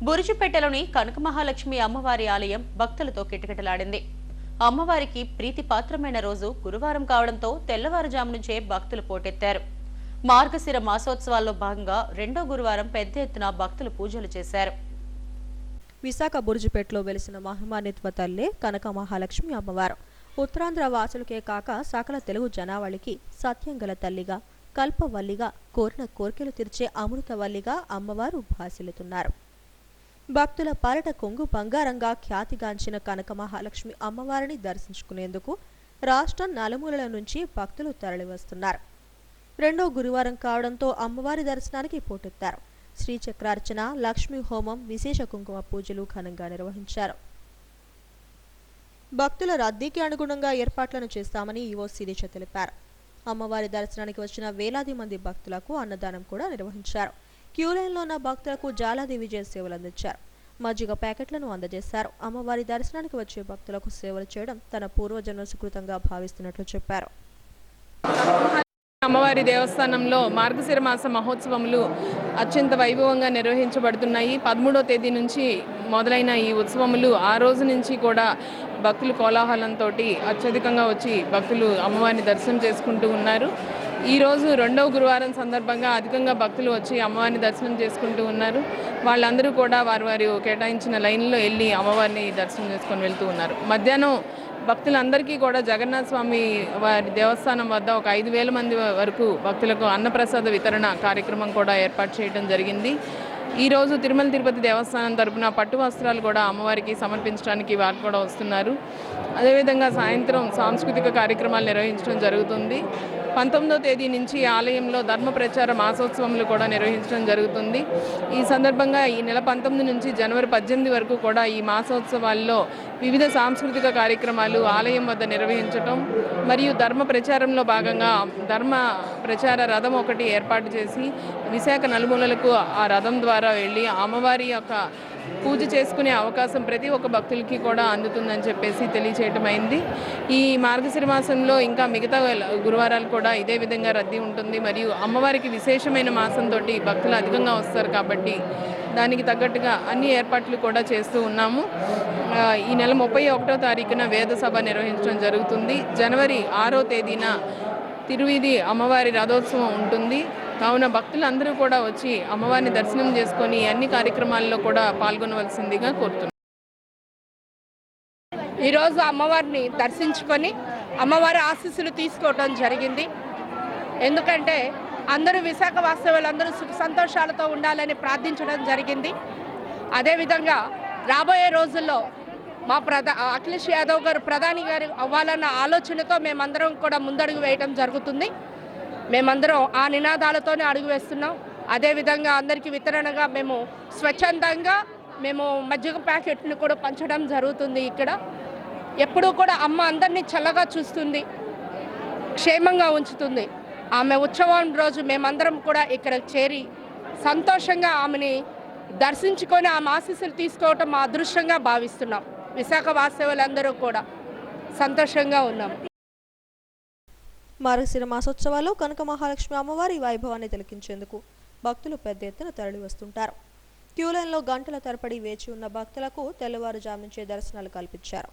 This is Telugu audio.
బురుజుపేటలోని కనక మహాలక్ష్మి అమ్మవారి ఆలయం భక్తులతో కిటకిటలాడింది. అమ్మవారికి ప్రీతిపాత్రమైన రోజు గురువారం కావడంతో తెల్లవారుజాము నుంచే భక్తులు పోటెత్తారు. మార్గశిర మాసోత్సవాల్లో భాగంగా రెండో గురువారం పెద్ద ఎత్తున భక్తులు పూజలు చేశారు. విశాఖ బురుజుపేటలో వెలిసిన మహిమాన్విత తల్లి కనక మహాలక్ష్మి అమ్మవారు ఉత్తరాంధ్ర వాసులకే కాక సకల తెలుగు జనావళికి సత్యంగల తల్లిగా, కల్పవల్లిగా, కోరిన కోరికలు తీర్చే అమృతవల్లిగా అమ్మవారు భాసిల్లుతున్నారు. భక్తుల పాలట కొంగు బంగారంగా ఖ్యాతిగాంచిన కనక మహాలక్ష్మి అమ్మవారిని దర్శించుకునేందుకు రాష్ట్రం నలుమూలల నుంచి భక్తులు తరలివస్తున్నారు. రెండో గురువారం కావడంతో అమ్మవారి దర్శనానికి పోటెత్తారు. శ్రీచక్రార్చన, లక్ష్మీ హోమం, విశేష కుంకుమ పూజలు ఘనంగా నిర్వహించారు. భక్తుల రద్దీకి అనుగుణంగా ఏర్పాట్లను చేస్తామని ఈవో శిరీష తెలిపారు. అమ్మవారి దర్శనానికి వచ్చిన వేలాది మంది భక్తులకు అన్నదానం కూడా నిర్వహించారు. క్యూలైన్లో ఉన్న భక్తులకు జాలాది విజయ సేవలు అందించారు. మజ్జిగ ప్యాకెట్లను అందజేశారు. అమ్మవారి దర్శనానికి వచ్చే భక్తులకు సేవలు చేయడం తన పూర్వజన్మ సుకృతంగా భావిస్తున్నట్లు చెప్పారు. అమ్మవారి దేవస్థానంలో మార్గశిర మాస మహోత్సవములు అత్యంత వైభవంగా నిర్వహించబడుతున్నాయి. 13వ తేదీ నుంచి మొదలైన ఈ ఉత్సవములు ఆ రోజు నుంచి కూడా భక్తులు కోలాహలంతో అత్యధికంగా వచ్చి భక్తులు అమ్మవారిని దర్శనం చేసుకుంటూ ఉన్నారు. ఈరోజు రెండవ గురువారం సందర్భంగా అధికంగా భక్తులు వచ్చి అమ్మవారిని దర్శనం చేసుకుంటూ ఉన్నారు. వాళ్ళందరూ కూడా వారి కేటాయించిన లైన్లో వెళ్ళి అమ్మవారిని దర్శనం చేసుకొని వెళ్తూ ఉన్నారు. మధ్యాహ్నం భక్తులందరికీ కూడా జగన్నాథ స్వామి వారి దేవస్థానం వద్ద ఒక 5,000 మంది వరకు భక్తులకు అన్నప్రసాద వితరణ కార్యక్రమం కూడా ఏర్పాటు చేయడం జరిగింది. ఈరోజు తిరుమల తిరుపతి దేవస్థానం తరపున పట్టు వస్త్రాలు కూడా అమ్మవారికి సమర్పించడానికి వారు కూడా వస్తున్నారు. అదేవిధంగా సాయంత్రం సాంస్కృతిక కార్యక్రమాలు నిర్వహించడం జరుగుతుంది. 19వ తేదీ నుంచి ఆలయంలో ధర్మ ప్రచార మాసోత్సవములు కూడా నిర్వహించడం జరుగుతుంది. ఈ సందర్భంగా ఈ నెల 19 నుంచి జనవరి 18 వరకు కూడా ఈ మాసోత్సవాల్లో వివిధ సాంస్కృతిక కార్యక్రమాలు ఆలయం వద్ద నిర్వహించడం మరియు ధర్మ ప్రచారంలో భాగంగా ధర్మ ప్రచార రథం ఒకటి ఏర్పాటు చేసి విశాఖ నలుమూలలకు ఆ రథం ద్వారా వెళ్ళి అమ్మవారి యొక్క పూజ చేసుకునే అవకాశం ప్రతి ఒక్క భక్తులకి కూడా అందుతుందని చెప్పేసి తెలియచేయటం అయింది. ఈ మార్గశిర మాసంలో ఇంకా మిగతా గురువారాలు కూడా ఇదే విధంగా రద్దీ ఉంటుంది. మరియు అమ్మవారికి విశేషమైన మాసంతో భక్తులు అధికంగా వస్తారు కాబట్టి దానికి తగ్గట్టుగా అన్ని ఏర్పాట్లు కూడా చేస్తూ ఉన్నాము. ఈ నెల 31వ తారీఖున వేద సభ నిర్వహించడం జరుగుతుంది. జనవరి 6వ తేదీన తిరువీధి అమ్మవారి రథోత్సవం ఉంటుంది. కావున భక్తులందరూ కూడా వచ్చి అమ్మవారిని దర్శనం చేసుకొని అన్ని కార్యక్రమాల్లో కూడా పాల్గొనవలసిందిగా కోరుతున్నాను. ఈరోజు అమ్మవారిని దర్శించుకొని అమ్మవారి ఆశీస్సులు తీసుకోవడం జరిగింది. ఎందుకంటే అందరూ విశాఖ వాస్తవ్యులందరూ సుఖ సంతోషాలతో ఉండాలని ప్రార్థించడం జరిగింది. అదేవిధంగా రాబోయే రోజుల్లో మా అఖిలేష్ యాదవ్ గారు ప్రధాని గారు అవ్వాలన్న ఆలోచనతో మేమందరం కూడా ముందడుగు వేయడం జరుగుతుంది. మేమందరం ఆ నినాదాలతోనే అడుగు వేస్తున్నాం. అదేవిధంగా అందరికీ వితరణగా మేము స్వచ్ఛందంగా మజ్జిగ ప్యాకెట్ను కూడా పంచడం జరుగుతుంది. ఇక్కడ ఎప్పుడూ కూడా అమ్మ అందరినీ చల్లగా చూస్తుంది, క్షేమంగా ఉంచుతుంది. ఆమె ఉత్సవం రోజు మేమందరం కూడా ఇక్కడ చేరి సంతోషంగా ఆమెని దర్శించుకొని ఆమె ఆశీస్సులు తీసుకోవటం మా అదృష్టంగా భావిస్తున్నాం. విశాఖ వాస్తవ్యులందరూ కూడా సంతోషంగా ఉన్నాం. మార్గశిర మాసోత్సవాల్లో కనక మహాలక్ష్మి అమ్మవారి వైభవాన్ని తిలకించేందుకు భక్తులు పెద్ద ఎత్తున తరలి వస్తుంటారు. క్యూలైన్లో గంటల తరబడి వేచి ఉన్న భక్తులకు తెల్లవారుజాము నుంచే దర్శనాలు కల్పించారు.